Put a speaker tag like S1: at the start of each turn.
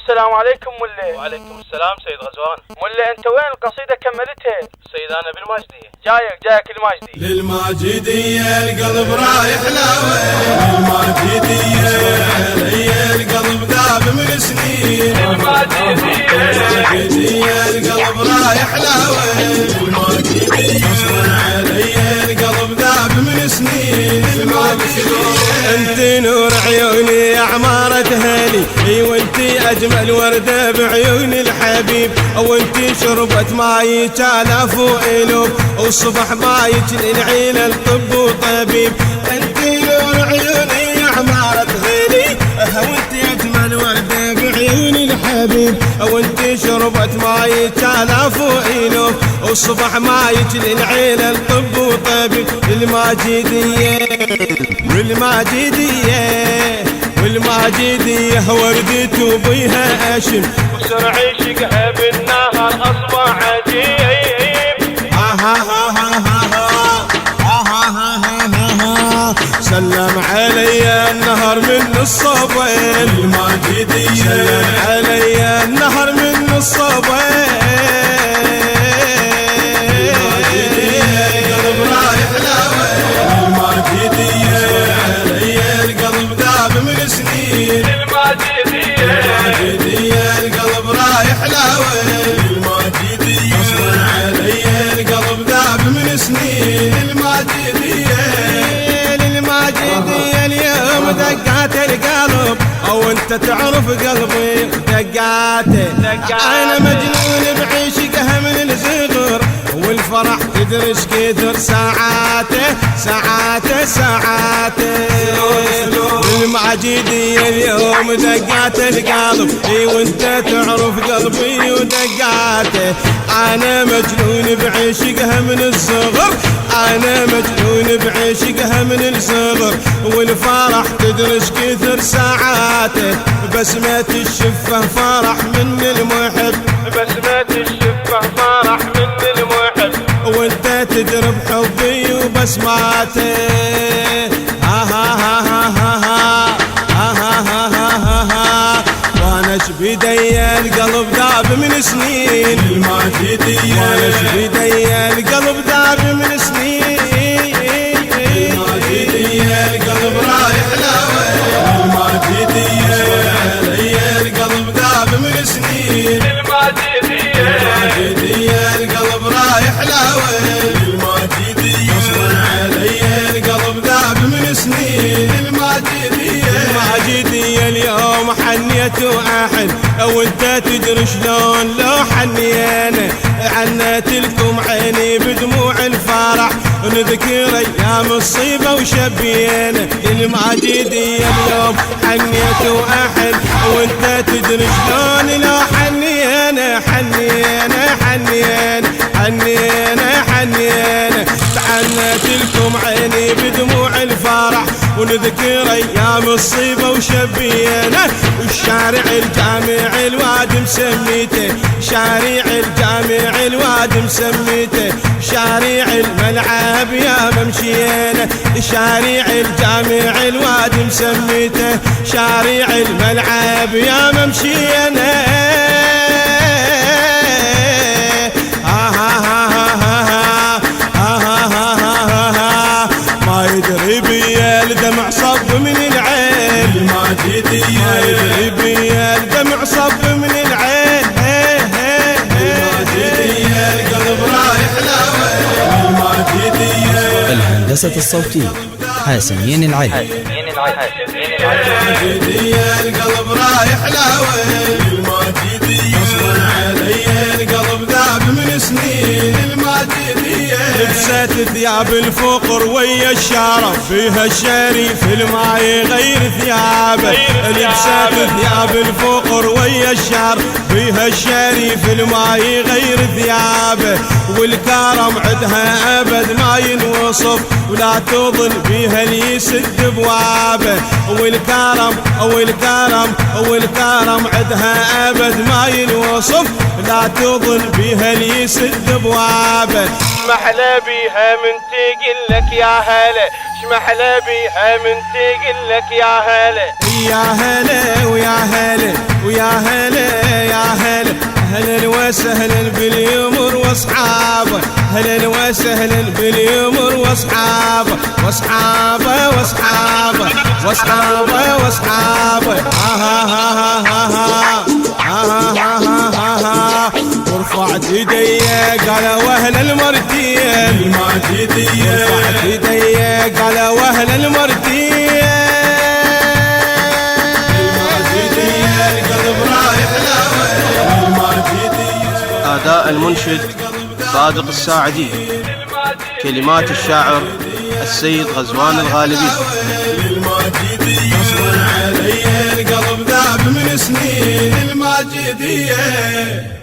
S1: السلام عليكم ملي.
S2: وعليكم السلام سيد غزوان.
S1: ملي انت وين القصيدة كملتها؟
S2: سيد انا بالماجدية.
S1: جايك الماجدي.
S3: للماجدية القلب رايح لاوي، للماجدية القلب ذاب من سنين، للماجدية القلب رايح لاوي، للماجدية القلب ذاب من سنين. انت نور عيوني يا عمارة هالي، اي وانتي اجمل وردة بعيون الحبيب، وانتي شربت ماي آلاف والوف، والصبح مايك للعين الطب وطبيب. انتي نور عيوني يا عمارة هالي، وانتي اجمل وردة بعيون الحبيب، وانتي شربت ماي آلاف والوف، والصبح مايك للعين الطب وطبيب. والماجدية وردت وبيها أشم،
S1: وسرع عشقها بالنهر أصبح عجيب.
S3: سلم علي النهر من الصبين، الماجدية سلم علي النهر من الصبين. القلب رايح لاوي، الماجدية علي القلب ذاب من سنين، الماجدية القلب رايح لاوي، الماجدية علي القلب ذاب من سنين. الماجدية اليوم دقات القلب، او انت تعرف قلبي دقاته. انا مجنون بعيشقها من الصغر، والفرح تدري ايش كثر ساعاته. الماجدية اليوم دقات القلب، اي وانت تعرف قلبي ودقاته. انا مجنون بعيشقها من الصغر، انا مجنون بعيشقها من الصغر، والفرح تدري ايش كثر ساعاته. بسمة الشفة فرح من المحب،
S1: بسمة الشفة فرح من المحب،
S3: وانت تدري بحبي وبسماته. وانا بيدي القلب ذاب من سنين، الماجدية وانا بيدي القلب ذاب من سنين. الماجدية القلب رايح لاوي، الماجدية علي القلب ذاب من سنين، الماجدية القلب رايح لاوي، الماجدية علي القلب ذاب من سنين. الماجدية اليوم حنيت وأحن، وانت تدري شلون لو حنينا. عنت لكم عيني بدموع الفرح، ونذكر ايام الصيبة وشبينا. الماجدية اليوم حنيت وأحن، وانت تدري شلون لو حنينا. عنت لكم عيني بدموع الفرح، ونذكر ايام الصيبة وشبينا. والشارع الجامع الواد مسميته، شارع الجامع الواد مسميته، شارع الملعب يا ممشينا. شارع الجامع الواد مسميته، شارع الملعب يا ممشينا. ما يدري بيا الدمع صب من العين، الماجدية ما يدري بيا الدمع صب من العين. الماجدية القلب رايح لاوي، الماجدية
S4: الهندسة الصوتية حسنين العلي.
S3: الماجدية القلب رايح لاوي، الماجدية علي القلب ذاب من سنين. الماجدية لبست ثياب الفقر ويا الشرف، فيها الشريف الما يغير ثيابه. لبست ثياب الفقر ويا الشرف، فيها الشريف الما يغير ثيابه. والكرم عدها ابد ما ينوصف، ولا تظن بيها اللي يسد بوابه. والكرم عدها ابد ما ينوصف، لا تظن بيها اللي يسد بوابه.
S1: محلى محلى بيها من تقلك يا هلا، شمحلى بيها من تقلك يا هلا.
S3: يا هلا ويا هلا ويا هلا يا هلا، هلا وسهلا باليمر واصحابه، هلا وسهلا باليمر واصحابه، واصحابه واصحابه واصحابه واصحابه. ها ها ها ها ها ها ها ها ها. ورفعت ايدي قالوا اهل المرديه الماجديه، ورفعت ايدي قالوا اهل المرديه الماجديه، القلب رايح لها الماجديه.
S2: أداء المنشد صادق الساعدي، كلمات الشاعر السيد غزوان الغالبي.
S3: غصبا علي القلب ذاب من سنين الماجديه.